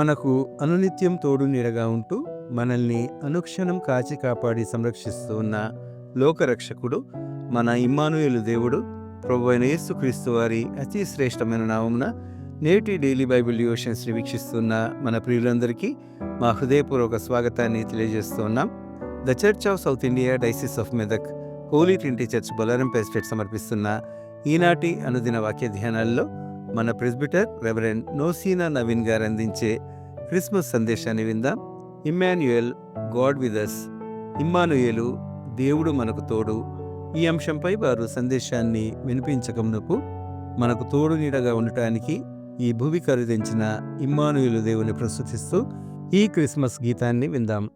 మనకు అనునిత్యం తోడు నీడగా ఉంటూ మనల్ని అనుక్షణం కాచి కాపాడి సంరక్షిస్తూ ఉన్న లోకరక్షకుడు మన ఇమ్మానుయేలు దేవుడు ప్రభువైన యేసుక్రీస్తు వారి అతి శ్రేష్టమైన నామమున నేటి డైలీ బైబిల్ డివోషన్స్ని వీక్షిస్తున్న మన ప్రియులందరికీ మా హృదయపూర్వక స్వాగతాన్ని తెలియజేస్తూ ఉన్నాం. The church of South India diocese of Medak holy trinity church Bolarampet స్టేట్ సమర్పిస్తున్న ఈనాటి అనుదిన వాక్య ధ్యానాల్లో మన ప్రెస్బిటర్ రెవరెండ్ నోసీనా నవీన్ గారు అందించే క్రిస్మస్ సందేశాన్ని విందాం. Emmanuel, God with us, Immanuel, దేవుడు మనకు తోడు. ఈ అంశంపై వారు సందేశాన్ని వినిపించకమునకు మనకు తోడు నీడగా ఉండటానికి ఈ భూమి ఖరీదించిన ఇమ్మానుయేలు దేవుని ప్రస్తుతిస్తూ ఈ క్రిస్మస్ గీతాన్ని విందాం.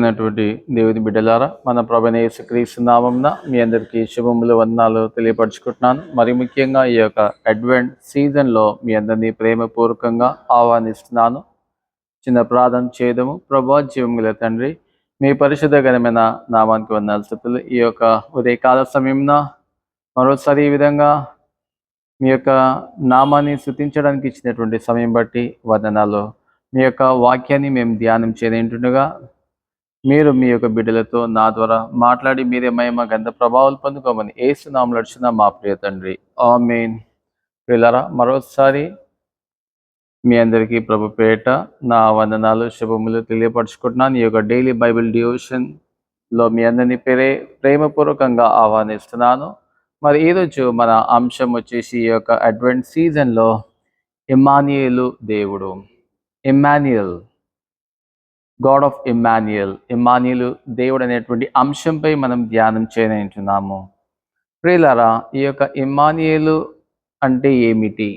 ప్రియమైనటువంటి దేవుని బిడ్డలారా, మన ప్రభువైన యేసుక్రీస్తు నామమున మీ అందరికీ శుభములు వందనాలు తెలియపరచుకుంటున్నాను. మరి ముఖ్యంగా ఈ యొక్క అడ్వెంట్ సీజన్లో మీ అందరినీ ప్రేమపూర్వకంగా ఆహ్వానిస్తున్నాను. చిన్న ప్రార్థన చేయదము. ప్రభువా, జీవముగల తండ్రి, మీ పరిశుద్ధ ఘనమైన నామానికి వందనాలు స్తుతులు. ఈ యొక్క ఉదయకాల సమయంన మరోసారి ఈ విధంగా మీ యొక్క నామాన్ని స్తుతించడానికి ఇచ్చినటువంటి సమయం బట్టి వందనాలు. మీ యొక్క వాక్యాన్ని మేము ధ్యానం చేయనింటుండగా మీరు మీ యొక్క బిడ్డలతో నా ద్వారా మాట్లాడి మీరే మహిమ గంధ ప్రభావాలు పొందుకోమని యేసు నామములో అడుగుచున్న మా ప్రియ తండ్రి, ఆమేన్. ప్రియులారా, మరోసారి మీ అందరికీ ప్రభు పేట నా వందనాలు శుభములు తెలియపరచుకుంటున్నాను. ఈ యొక్క డైలీ బైబిల్ డివోషన్లో మీ అందరినీ ప్రేమపూర్వకంగా ఆహ్వానిస్తున్నాను. మరి ఈరోజు మన అంశం వచ్చేసి ఈ యొక్క అడ్వెంట్ సీజన్లో ఇమ్మానుయేలు దేవుడు, ఇమ్మాన్యుయల్, గాడ్ ఆఫ్ ఇమ్మాన్యుయల్, ఇమ్మాన్యుయలు దేవుడు అనేటువంటి అంశంపై మనం ధ్యానం చేయనుంటున్నాము. ప్రియులారా, ఈ యొక్క ఇమ్మాన్యుయలు అంటే ఏమిటి?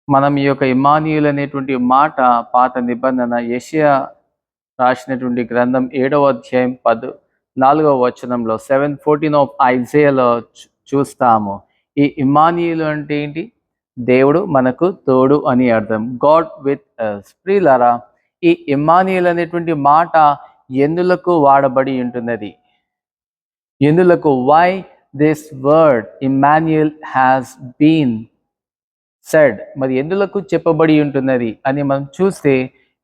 మనం ఈ యొక్క ఇమ్మాన్యుయల్ అనేటువంటి మాట పాత నిబంధన యెషయా రాసినటువంటి గ్రంథం 7వ అధ్యాయం 14వ వచనంలో 7:14 ఆఫ్ ఐజాయాలో చూస్తాము. ఈ ఇమ్మాన్యుయలు అంటే ఏంటి? దేవుడు మనకు తోడు అని అర్థం, గాడ్ విత్ us. ప్రియులారా, ఈ ఇమ్మానుయేల్ అనేటువంటి మాట ఎందులకు వాడబడి ఉంటున్నది? ఎందులకు? Why this word Immanuel has been said, మరి ఎందులకు చెప్పబడి ఉంటున్నది అని మనం చూస్తే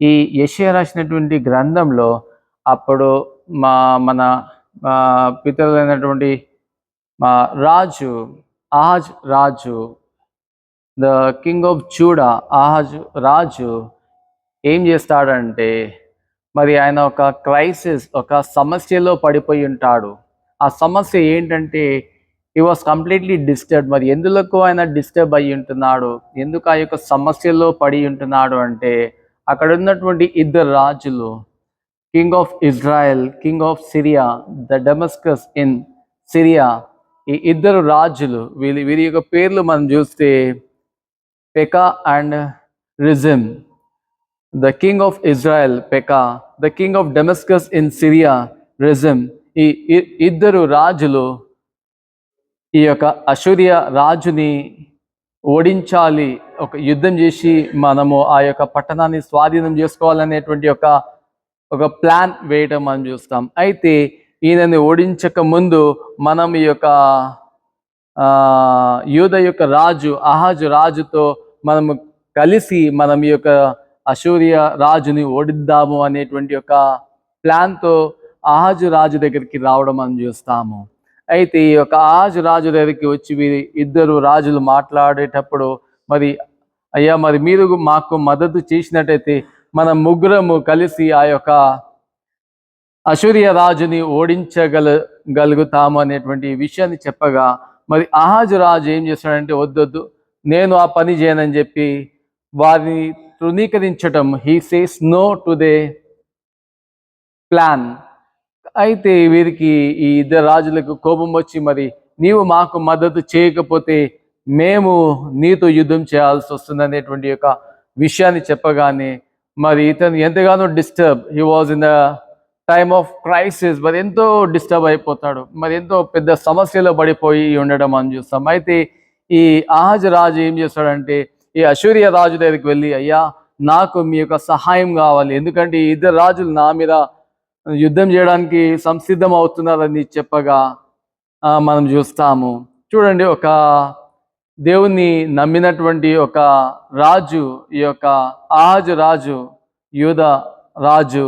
ఈ యెషయా రాసినటువంటి గ్రంథంలో అప్పుడు మన పితరులైనటువంటి ఆహాజ్ రాజు, the king of Judah, Ahaz రాజు ఏం చేస్తాడంటే, మరి ఆయన ఒక క్రైసిస్, ఒక సమస్యలో పడిపోయి ఉంటాడు. ఆ సమస్య ఏంటంటే హీ వాస్ కంప్లీట్లీ డిస్టర్బ్. మరి ఎందుకు ఆయన డిస్టర్బ్ అయ్యి ఉంటున్నాడు, ఎందుకు ఆ యొక్క సమస్యలో పడి ఉంటున్నాడు అంటే, అక్కడ ఉన్నటువంటి ఇద్దరు రాజులు, king of Israel, king of Syria, the Damascus in Syria, ఈ ఇద్దరు రాజులు, వీరి యొక్క పేర్లు మనం చూస్తే Pekah and Rezin. The king of Israel Pekah, the king of Damascus in Syria Rezin. ఈ ఇద్దరు రాజులు ఈ యొక్క అషూరియా రాజుని ఓడించాలి, ఒక యుద్ధం చేసి మనము ఆ యొక్క పట్టణాన్ని స్వాధీనం చేసుకోవాలనేటువంటి ఒక ప్లాన్ వేయడం మనం చూస్తాం. అయితే ఈయనని ఓడించక ముందు మనం ఈ యొక్క యూదా యొక్క రాజు ఆహాజు రాజుతో మనము కలిసి మనం ఈ యొక్క అషూరియా రాజుని ఓడిద్దాము అనేటువంటి ఒక ప్లాన్తో ఆహాజు రాజు దగ్గరికి రావడం మనం చూస్తాము. అయితే ఈ యొక్క ఆహాజు రాజు దగ్గరికి వచ్చి వీరి ఇద్దరు రాజులు మాట్లాడేటప్పుడు, మరి అయ్యా, మరి మీరు మాకు మద్దతు చేసినట్టయితే మనం ముగ్గురము కలిసి ఆ యొక్క అషూరియా రాజుని ఓడించగలుగుతాము అనేటువంటి విషయాన్ని చెప్పగా, మరి ఆహాజు రాజు ఏం చేస్తాడంటే, వద్దొద్దు, నేను ఆ పని చేయనని చెప్పి వారిని తృణీకరించటం, he says no to their plan. అయితే వీరికి ఈ ఇద్దరు రాజులకు కోపం వచ్చి, మరి నీవు మాకు మద్దతు చేయకపోతే మేము నీతో యుద్ధం చేయాల్సి వస్తుంది అనేటువంటి యొక్క విషయాన్ని చెప్పగానే, మరి ఇతను ఎంతగానో disturb, he was in the time of crisis, మరి ఎంతో డిస్టర్బ్ అయిపోతాడు, మరి ఎంతో పెద్ద సమస్యలో పడిపోయి ఉండడం మనం చూస్తాం. అయితే ఈ ఆహాజు రాజు ఏం చేస్తాడంటే, ఈ అషూరియా రాజు దగ్గరికి వెళ్ళి, అయ్యా, నాకు మీ యొక్క సహాయం కావాలి, ఎందుకంటే ఈ ఇద్దరు రాజులు నా మీద యుద్ధం చేయడానికి సంసిద్ధం అవుతున్నారని చెప్పగా మనం చూస్తాము. చూడండి, ఒక దేవుణ్ణి నమ్మినటువంటి ఒక రాజు, ఈ యొక్క ఆహాజు రాజు, యూదా రాజు,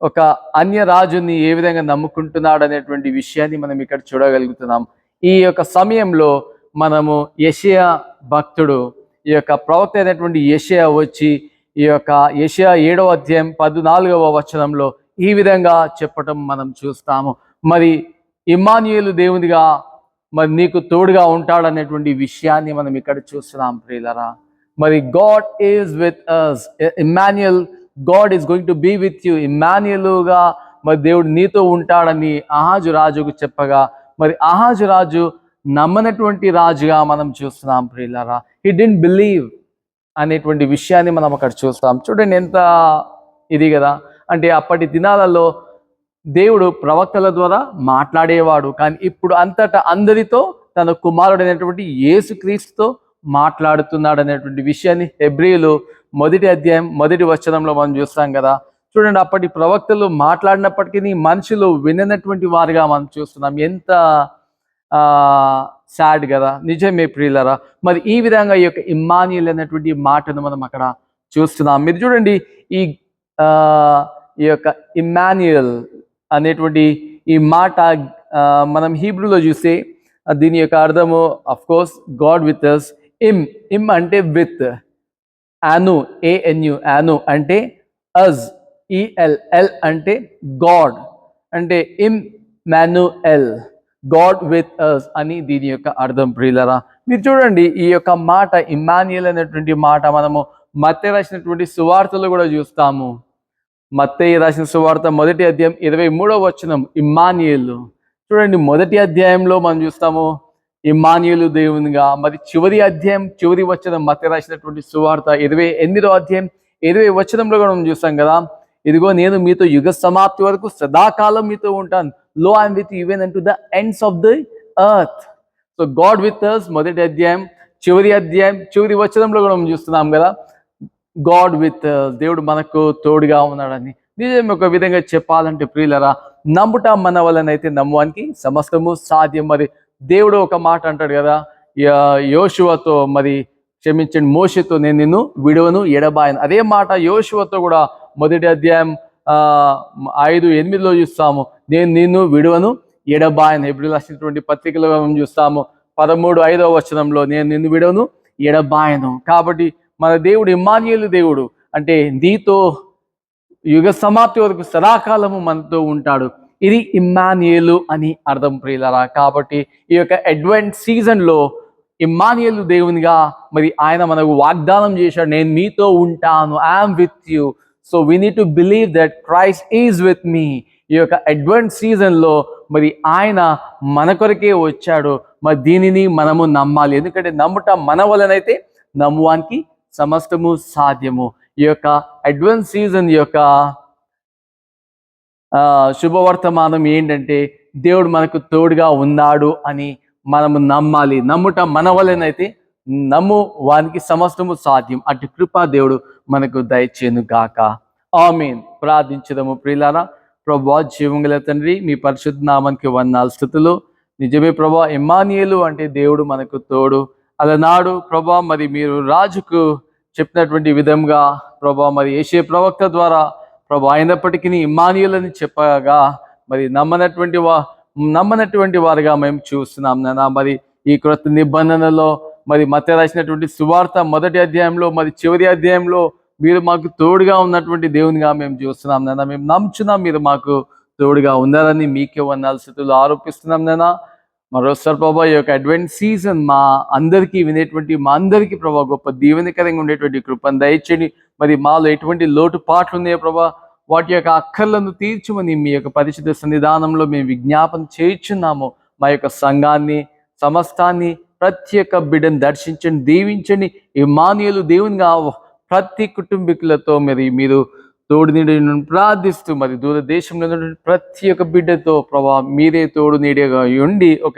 ఒక అన్య రాజుని ఏ విధంగా నమ్ముకుంటున్నాడు అనేటువంటి విషయాన్ని మనం ఇక్కడ చూడగలుగుతున్నాం. ఈ యొక్క సమయంలో మనము యెషయా భక్తుడు, ఈ యొక్క ప్రవక్త అయినటువంటి యెషయా వచ్చి ఈ యొక్క యెషయా 7వ అధ్యాయం 14వ వచనంలో ఈ విధంగా చెప్పటం మనం చూస్తాము. మరి ఇమ్మానుయేలు దేవునిగా మరి నీకు తోడుగా ఉంటాడనేటువంటి విషయాన్ని మనం ఇక్కడ చూస్తున్నాం. ప్రియులారా, మరి God is with us, Immanuel, God is going to be with you. ఇమ్మాన్యుయలుగా మరి దేవుడు నీతో ఉంటాడని ఆహాజు రాజుకు చెప్పగా, మరి ఆహాజు రాజు నమ్మనటువంటి రాజుగా మనం చూస్తున్నాం. ప్రియులారా, హీ డిడ్ంట్ బిలీవ్ అనేటువంటి విషయాన్ని మనం అక్కడ చూస్తాం. చూడండి, ఎంత ఇది కదా అంటే, అప్పటి దినాలలో దేవుడు ప్రవక్తల ద్వారా మాట్లాడేవాడు, కానీ ఇప్పుడు అంతటా అందరితో తన కుమారుడైనటువంటి యేసుక్రీస్తుతో మాట్లాడుతున్నాడు అనేటువంటి విషయాన్ని హెబ్రీయులు 1వ అధ్యాయం 1వ వచనంలో మనం చూస్తాం కదా. చూడండి, అప్పటి ప్రవక్తలు మాట్లాడినప్పటికీ మనుషులు విననటువంటి వారిగా మనం చూస్తున్నాం. ఎంత సాడ్ కదా, నిజమే ప్రియులరా. మరి ఈ విధంగా ఈ యొక్క ఇమ్మాన్యుయల్ అనేటువంటి మాటను మనం అక్కడ చూస్తున్నాం. మీరు చూడండి, ఈ యొక్క ఇమ్మాన్యుయల్ అనేటువంటి ఈ మాట మనం హీబ్రూలో చూస్తే దీని యొక్క అర్థము of course God with us. ఇమ్ అంటే విత్, అను ANU అను అంటే అజ్, ELL అంటే గాడ్, అంటే ఇమ్మాన్యుయల్, గాడ్ విత్ అస్ అని దీని యొక్క అర్థం ప్రియులరా. మీరు చూడండి, ఈ యొక్క మాట ఇమ్మాన్యుయల్ అనేటువంటి మాట మనము మత్తయి రాసినటువంటి సువార్తలో కూడా చూస్తాము. మత్తయి రాసిన సువార్త 1వ అధ్యాయం 23వ వచనం ఇమ్మాన్యుయల్. చూడండి, 1వ అధ్యాయంలో మనం చూస్తాము ఇమ్మాన్యుయల్ దేవునిగా. మరి చివరి అధ్యాయం చివరి వచనం మత్తయి రాసినటువంటి సువార్త 28వ అధ్యాయం 20వ వచనంలో కూడా మనం చూస్తాం కదా, ఇదిగో నేను మీతో యుగ సమాప్తి వరకు సదాకాలం మీతో ఉంటాను. Lo I am with even unto the ends of the earth. So God with us 1వ అధ్యాయం చివరి వచనంలో కూడా మనం చూస్తున్నాం కదా, గాడ్ విత్ దేవుడు మనకు తోడుగా ఉన్నాడని. నిజం ఒక విధంగా చెప్పాలంటే ప్రియులరా, నమ్ముట మన వలనైతే నమ్మువానికి సమస్తము సాధ్యం. మరి దేవుడు ఒక మాట అంటాడు కదా యోషువతో, మరి క్షమించండి మోషేతో, నేను నిన్ను విడువను ఎడబాయను. అదే మాట యోషువతో కూడా 1వ అధ్యాయం 5:8లో చూస్తాము, నేను నిన్ను విడువను ఎడబాయను. హెబ్రీయులకు రాసినటువంటి పత్రికలో మనం చూస్తాము 13:5వ వచనంలో, నేను నిన్ను విడువను ఎడబాయను. కాబట్టి మన దేవుడు ఇమ్మాన్యుయల్ దేవుడు, అంటే నీతో యుగ సమాప్తి వరకు సదాకాలము మనతో ఉంటాడు. ఇది ఇమ్మాన్యుయల్ అని అర్థం ప్రియులరా. కాబట్టి ఈ యొక్క అడ్వెంట్ సీజన్లో ఇమ్మాన్యుయల్ దేవునిగా మరి ఆయన మనకు వాగ్దానం చేశాడు, నేను మీతో ఉంటాను, I'm with you. So we need to believe that Christ is with me. ఈ యొక్క అడ్వెంట్ సీజన్లో మరి ఆయన మన కొరకే వచ్చాడు. మరి దీనిని మనము నమ్మాలి, ఎందుకంటే నమ్ముట మన వలనైతే నమ్మువానికి సమస్తము సాధ్యము. ఈ యొక్క అడ్వెంట్ సీజన్ యొక్క శుభవర్తమానం ఏంటంటే దేవుడు మనకు తోడుగా ఉన్నాడు అని మనము నమ్మాలి. నమ్ముట మన వలనైతే నమ్ము వానికి సమస్తము సాధ్యం. అటు కృపా దేవుడు మనకు దయచేను గాక. ఆమేన్. ప్రార్థించుదాము ప్రియులారా. ప్రభువా, జీవముగల తండ్రి, మీ పరిశుద్ధ నామానికి వందనాలు స్తుతులు. నిజమే ప్రభువా, ఇమ్మాన్యుయల్ అంటే దేవుడు మనకు తోడు. అలనాడు ప్రభువా మరి మీరు రాజుకు చెప్పినటువంటి విధంగా ప్రభువా మరి యేషయా ప్రవక్త ద్వారా ప్రభు అయినప్పటికీ ఇమ్మాన్యుయల్ అని చెప్పగా మరి నమ్మనటువంటి వారుగా మేము చూస్తున్నాం నాన్న. మరి ఈ క్రొత్త నిబంధనలో మరి మత్తయి రాసినటువంటి సువార్త 1వ అధ్యాయంలో మరి చివరి అధ్యాయంలో మీరు మాకు తోడుగా ఉన్నటువంటి దేవునిగా మేము చూస్తున్నాం నాన్న. మేము నమ్ముచున్నాం మీరు మాకు తోడుగా ఉన్నారని మీకే వందనాలు స్తుతులు ఆరోపిస్తున్నాం నాన్న. మరోసారి ప్రభా, ఈ యొక్క అడ్వెంట్ సీజన్ మా అందరికీ వినేటువంటి మా అందరికీ ప్రభా గొప్ప దీవెనకరంగా ఉండేటువంటి కృపను దయచేయండి. మరి మాలో ఎటువంటి లోటుపాట్లు ఉన్నాయో ప్రభా, వాటి యొక్క అక్కర్లను తీర్చమని మీ యొక్క పరిశుద్ధ సన్నిధానంలో మేము విజ్ఞాపన చేయుచున్నాము. మా యొక్క సంఘాన్ని, సమస్తాన్ని, ప్రతి ఒక్క బిడ్డను దర్శించండి, దీవించండి. ఇమ్మాన్యుయల్ దేవునిగా ప్రతి కుటుంబీకులతో మీరు తోడు నీడను ప్రార్థిస్తూ మరి దూరదేశంలో ఉన్నటువంటి ప్రతి ఒక్క బిడ్డతో ప్రభా మీరే తోడు నీడగా ఉండి ఒక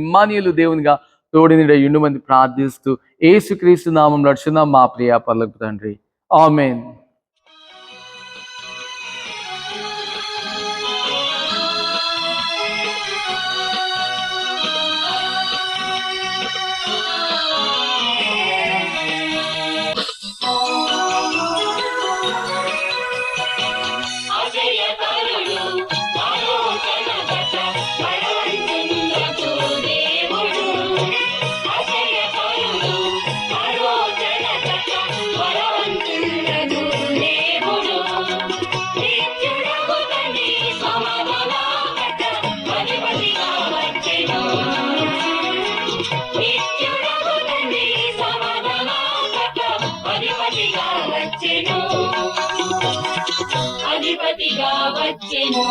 ఇమ్మాన్యుయల్ దేవునిగా తోడు నీడ ఉండుమని ప్రార్థిస్తూ యేసుక్రీస్తు నామములో నడుచున్నాం మా ప్రియ పరలోకపు తండ్రి. ఆమేన్. అధిపతిగా వచ్చెను.